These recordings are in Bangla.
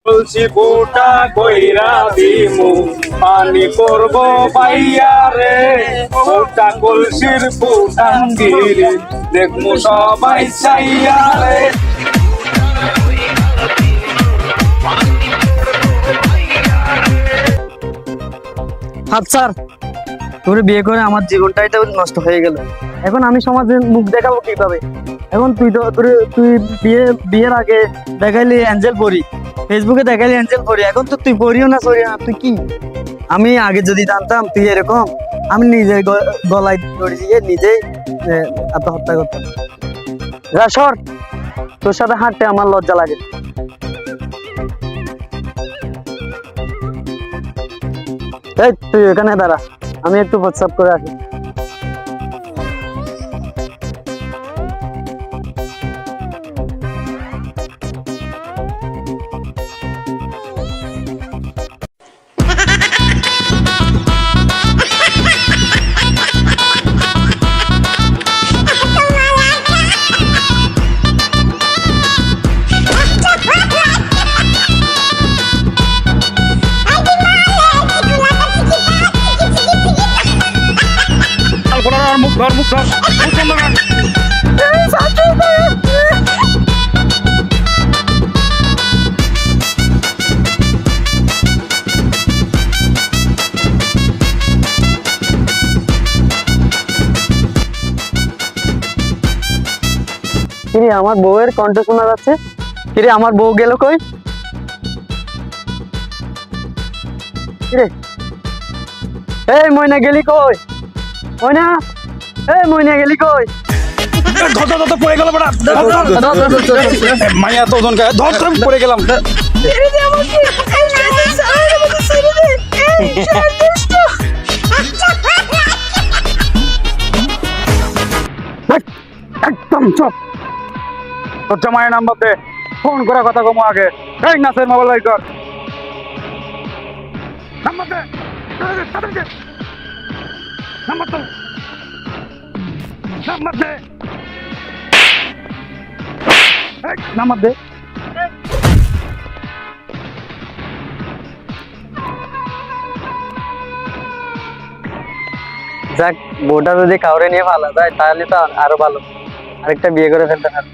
তুলসী ফুটা কইরা দিমু পানি করব পাইয়া রে ফুটা কলসির ফুটান দিলে দেখমু সবাই চাইয়া রে। স্যার, তোরে বিয়ে করে আমার জীবনটাই তো নষ্ট হয়ে গেল। এখন আমি সমাজে মুখ দেখাবো কিভাবে? এখন তুই বিয়ের আগে দেখাইলি অ্যাঞ্জেল পরি, ফেসবুকে দেখাইলি অ্যাঞ্জেল পরি, এখন তো তুই পরিও না সরিও না, তুই কি? আমি আগে যদি জানতাম তুই এরকম, আমি নিজে গলায় দড়ি দিয়ে নিজেই আত্মহত্যা করতাম। যা সর, তোর সাথে হাঁটতে আমার লজ্জা লাগে। এই তুই এখানে দাঁড়া, আমি একটু প্রস্রাব করে আসি। কিরে, আমার বউয়ের কণ্ঠ শোনা যাচ্ছে। কিরে, আমার বউ গেল কই? কিরে, এই ময়না গেলি কই? ময়না, এই ময়না গেলি কই? পড়ে গেল মাইয়া তো ওজন ধর পড়ে গেলাম। একদম চুপ, তোর জামাইয়ের নাম্বার দে, ফোন করে কথা কমো আগে। এই নাচের মোবাইল লাইট কর, নাম্বার দে, নাম্বার তো নাম্বার দে, নাম্বার দে। যাক, বউটা যদি কাউরে নিয়ে ভালো যায় তাহলে তো আরো ভালো, আরেকটা বিয়ে করে ফেলতে পারবে।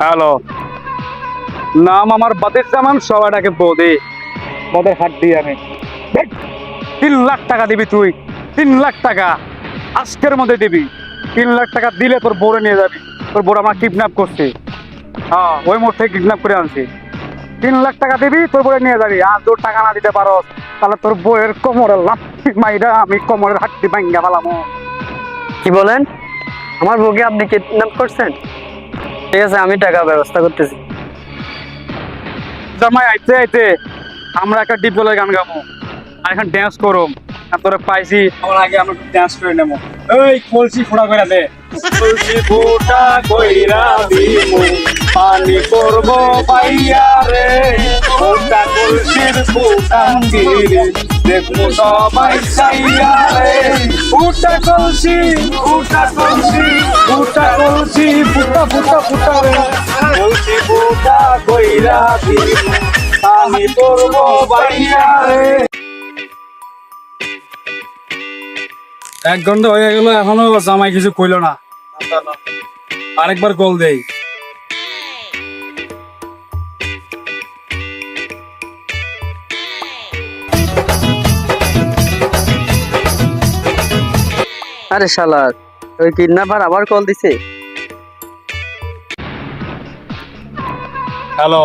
হ্যালো, নাম আমার বাতির জামান, সবাই ডাকে বৌদি। মদের হাট দিয়ে আমি 3 লাখ টাকা দিবি তুই, 3 লাখ টাকা আজকের মধ্যে দিবি। 3 লাখ টাকা দিলে তোর বউরে নিয়ে যাবি। তোর বউর আমরা কিডন্যাপ করছি, হ্যাঁ ওই মোড় থেকে কিডন্যাপ করে আনছি। 3 লাখ টাকা দিবি, তোর বউরে নিয়ে যাবি। আর তোর টাকা না দিতে পারো তাহলে তোর বউয়ের কোমরের লাঠি মাইরা আমি কোমরের হাড্ডি ভাঙ্গা ফেলামো। কি বলেন? আমার বউকে আপনি কিডন্যাপ করছেন? ঠিক আছে, আমি টাকা ব্যবস্থা করতেছি। জামাই আইতে আইতে আমরা একটা ডিপ গলায় গান গাবো আর এখন ড্যান্স করুম। আর তোরা পাইছি, আমার আগে আমরা ড্যান্স করে নেবো। এই কলসি ফোড়া করে দে, কলসি ফোটা কইরা দিমু পানি করব পাইয়া রে ফোটা কলসির ফুটান দিলে দেখমু সবাই চাইয়া রে ফুটা কলসি ফুটা কলসি ফুটা কলসি ফুটা ফুটা ফুটা রে কলসি ফুটা কইরা দিমু পানি করব পাইয়া রে। 1 ঘন্টা হয়ে গেল, এখনো জামাই কিছু কইলো না। আরেকবার কল দেই। আরে শালা, ওই কিডন্যাপার আবার কল দিছে। হ্যালো,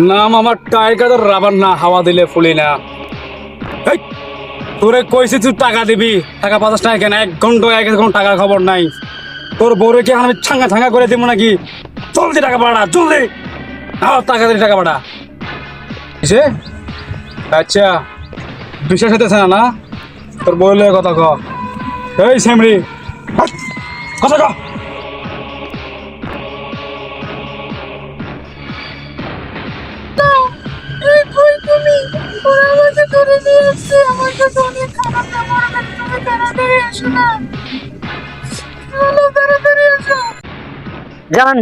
নাম আমার টাইগার রাবার না, হাওয়া দিলে ফুলি না। তোরে কইছি তুই টাকা দিবি, টাকা 50 টাকা কেন? 1 ঘন্টা 1 ঘন্টা টাকার খবর নাই। তোর বউরে কি আমি ছাঙ্গা ছাঙ্গা করে দিব নাকি? জলদি টাকা পাঠা, জলদি। টাকা দিলে টাকা পাঠা। কিসে? আচ্ছা, বিশ্বাস হইতেছে না? তোর বউলে কথা ক। এই সেমরি, কথা ক। কই তুমি? আমার কাছে অনেক খারাপ ব্যবহার করে, তুমি তাড়াতাড়ি এসো না, চলো তাড়াতাড়ি এসো। জান,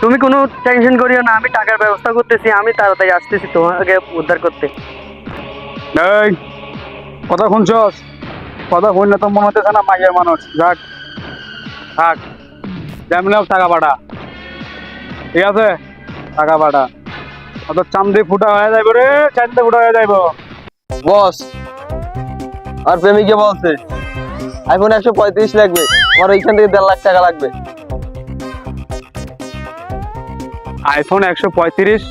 তুমি কোনো টেনশন করিও না, আমি টাকার ব্যবস্থা করতেছি, আমি তাড়াতাড়ি আসতেছি তোমাকে উদ্ধার করতে। এই কথা শুনছস? কথা শুনলে তো মনে হতেছে না মাইয়ের মানুষ। যাক থাক, যেমন হোক টাকা পাঠা, ঠিক আছে? টাকা পাঠা, অত চান্দি ফুটা হয়ে যাইব রে, চান্দে ফুটা হয়ে যাইব। বস আর প্রেমিকে বলছে আইফোন 135 লাগবে, আমার ওইখান থেকে 1.5 লাখ টাকা লাগবে। আইফোন 135?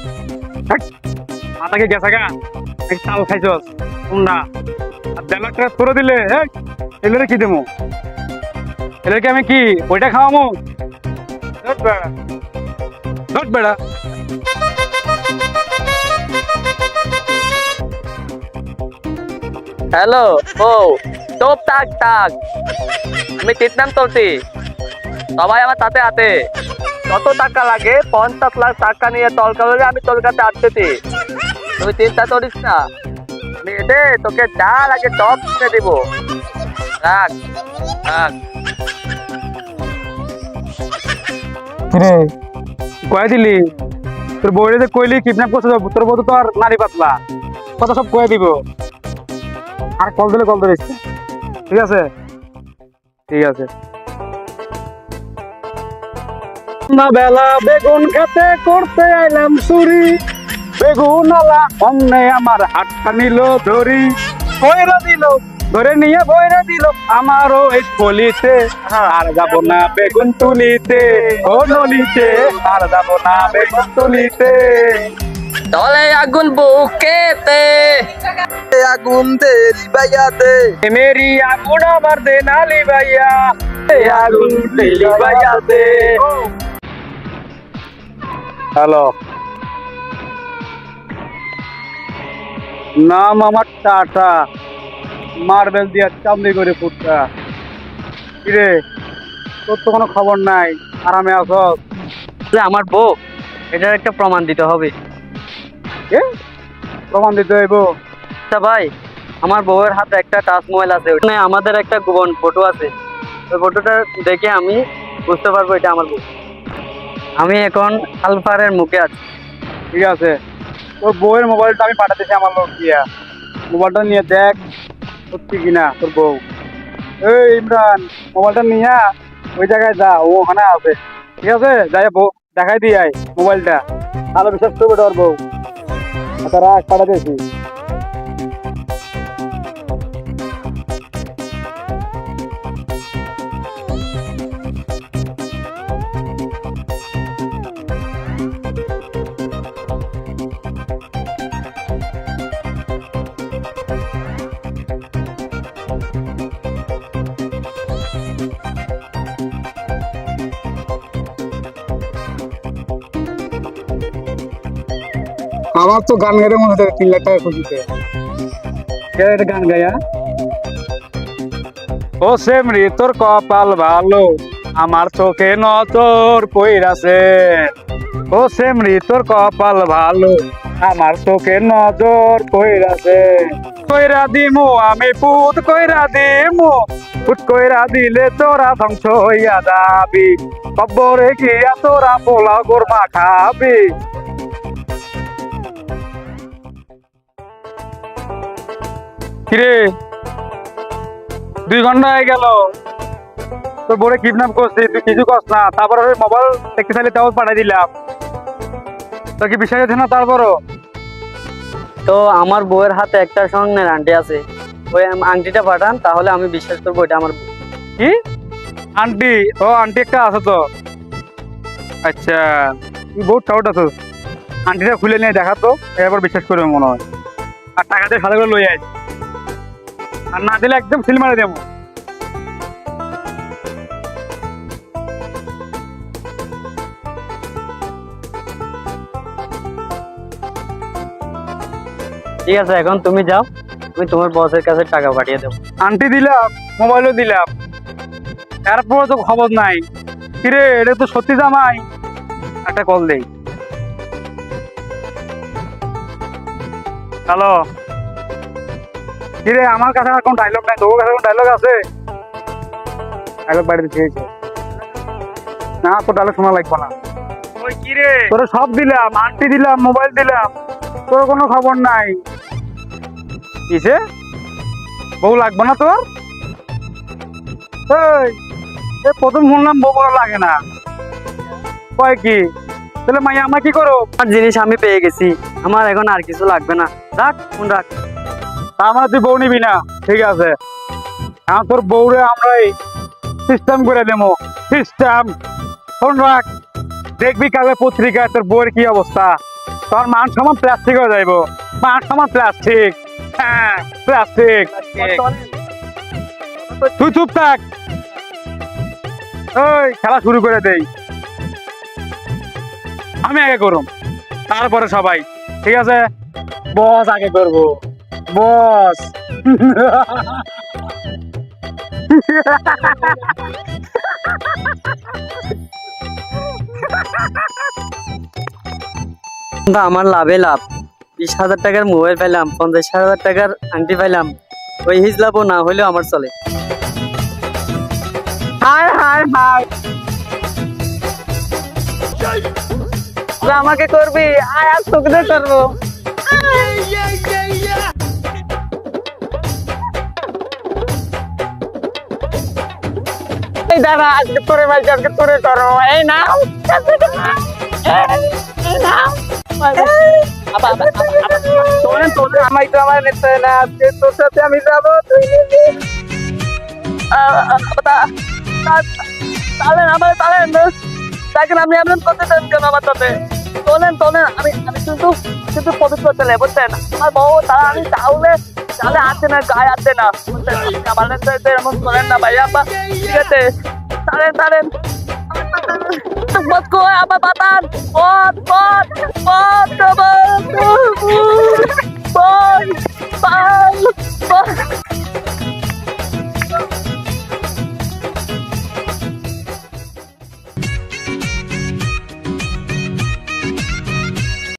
মাথাকে গেছে গা, এক চাল খাইছস তোমরা। আর 1.5 লাখ টাকা তোরে দিলে, এলে কি দেবো? এলে কি আমি কি ওইটা খাওয়ামো? ধট বেড়া, ধট বেড়া। হ্যালো ও টপ টাক টাক, আমি ট্রিটমেন্ট চলছি, সবাই আমার সাথে আছে। কত টাকা লাগে? 50 লাখ টাকা নিয়ে তলকা হলে আমি তোর কাছে আসতেছি, তুমি চিন্তা করিস না। আমি দে তোকে যা লাগে সব কিনে দিব। রাখ রাখ। কিরে কয়ে দিলি? তোর বউরে যে কইলি কিডন্যাপ করছে, তোর বউ তো আর নারী পাতলা, কথা সব কয়ে দিব। আর কল দিলে কল ধরিস, ঠিক আছে? ঠিক আছে। না বেলা বেগুন খেতে করতে আইলাম চুরি, বেগুন আলা অমনে আমার হাতটা নিল ধরি, কইরা দিল ধরে নিয়ে বইরা দিল আমারও এই গলিতে। আর যাব না বেগুন তুলিতে, ও নলিতে, আর যাব না বেগুন তুলিতে। তলে আগুন বুকেতে, আগুন তেরি বাইয়াতে, মেরি আগুন আমার দে নালি ভাইয়া, আগুন তেলি ভাইয়া দে। হ্যালো, নাম আমার টাটা, মার্বেল দিয়া চামড়ি করে ফুটটা। কিরে তোর তো কোনো খবর নাই, আরামে আছো? যে আমার বউ, এটার একটা প্রমাণ দিতে হবে। এ প্রমাণ দিতে হইব? আচ্ছা ভাই, আমার বউয়ের হাতে একটা টাচ মোবাইল আছে, ওখানে আমাদের একটা গোপন ফটো আছে, ওই ফটোটা দেখে আমি বুঝতে পারবো এটা আমার বউ। আমি এখন আলফারের মুখে আছি। ঠিক আছে, তোর বউয়ের মোবাইলটা আমি পাঠাতেছি আমার লোক দিয়া, মোবাইলটা নিয়ে দেখ সত্যি কিনা তোর বউ। এই ইমরান, মোবাইলটা নিয়ে ওই জায়গায় যা, ও ওখানে আছে, ঠিক আছে? যাই বউ দেখাই দিয়ে আয় মোবাইলটা, তাহলে বিশ্বাস করবে তোর বউ। আচ্ছা রাখ, পাঠাতেছি। আমার তো গান গাইতে মনে হচ্ছে 3 লাখ টাকা খুশিতে। এটা গান গায়া, ও সেমরি তোর কপাল ভালো, আমার চোখে নজর কইরাছে। ও সেমরি তোর কপাল ভালো, আমার চোখে নজর কইরাছে। কইরা দিমু আমি পুত, কইরা দিমু পুত, কইরা দিলে তোরা ধ্বংস হইয়া যাবি, কব্বরে গিয়া তোরা পোলাও গোরমা খাবি। কিরে 2 ঘন্টা হয়ে গেল, তোর বোরে কিডন্যাপ করছি, তুই কিছু কস না, তারপর ওই মোবাইল দেখতে চাইলে তেমন পাঠাই দিলাম, তোর কি বিশ্বাস হচ্ছে না? তারপরও তো আমার বউয়ের হাতে একটা স্বর্ণের আংটি আছে, ওই আংটিটা পাঠান, তাহলে আমি বিশ্বাস করবো এটা আমার বউ। কি আন্টি? ও আন্টি একটা আছে তো, আচ্ছা তুই বহুত টাউট আছো। আন্টিটা খুলে নিয়ে দেখা তো, এরপর বিশ্বাস করবে মনে হয়। আর টাকা দিয়ে সাথে করে লই আয়, আর না দিলে একদম সিল মারে দেবো। ঠিক আছে, এখন তুমি যাও, আমি তোমার বসের কাছে টাকা পাঠিয়ে দেবো। আন্টি দিলাম, মোবাইলও দিলাম, এরপর তো খবর নাই। কিরে এটা তো সত্যি জামাই? একটা কল দেই। হ্যালো, কিরে আমার কাছে আর কোন ডায়লগ নাই, তোর কাছে কোন ডায়লগ আছে? ডায়লগ বাড়িতে খেয়েছে না, তোর ডায়লগ শোনা লাগবে না। ওই কিরে তোর সব দিলাম, আন্টি দিলাম, মোবাইল দিলাম, তোর কোনো খবর নাই। কিসে বউ লাগবে না তোর? এই প্রথম শুনলাম বউ বড় লাগে না, কয় কি? তাহলে মাইয়া আমরা কি করো? আমার জিনিস আমি পেয়ে গেছি, আমার এখন আর কিছু লাগবে না। রাখ ফোন রাখ। তার মানে তুই বউ নিবি না? ঠিক আছে, এখন তোর বউরে আমরা সিস্টেম করে দেবো, সিস্টেম। ফোন রাখ, দেখবি কালকে পত্রিকায় তোর বউয়ের কি অবস্থা। তোর মান সমান প্লাস্টিক হয়ে যাইব, মান সমান প্লাস্টিক। হ্যাঁ প্লাস্টিক। তুই চুপ থাক, ওই খেলা শুরু করে দেই। আমি আগে করুম, তারপরে সবাই। ঠিক আছে, বস আগে করবো, বস। কিন্তু আমার লাভে লাভ। 20,000 টাকার মোবাইল পাইলাম, 50,000 টাকার আংটি পাইলাম। ওই হিজলাপও না হলেও আমার চলে। হায় হায় হায়, আমাকে করবি? আয় আজ তোকে দিয়ে করবো। এই দাদা, আজকে তোরে ভাই, আজকে তোরে করো। এই নাও, এই নাও। আমায় তো আমার নিতে না, আজকে তোর সাথে আমি যাবো, তুই নিবি। তাহলেন আমার, তাহলেন দেখেন আপনি এমন করতে চান কেন আমার সাথে? তোলেন তোলেন, আমি আমি কিন্তু কিন্তু পবিত্র ছেলে, বুঝছেন? আমার বউ তারা, আমি তাহলে তাহলে আছে না, গায়ে আছে না, বুঝছেন? আমার সাথে এমন করেন না ভাইয়া। ঠিক আছে, তাহলেন তাহলেন বস কো আমার বাতান, বস বস বস বস।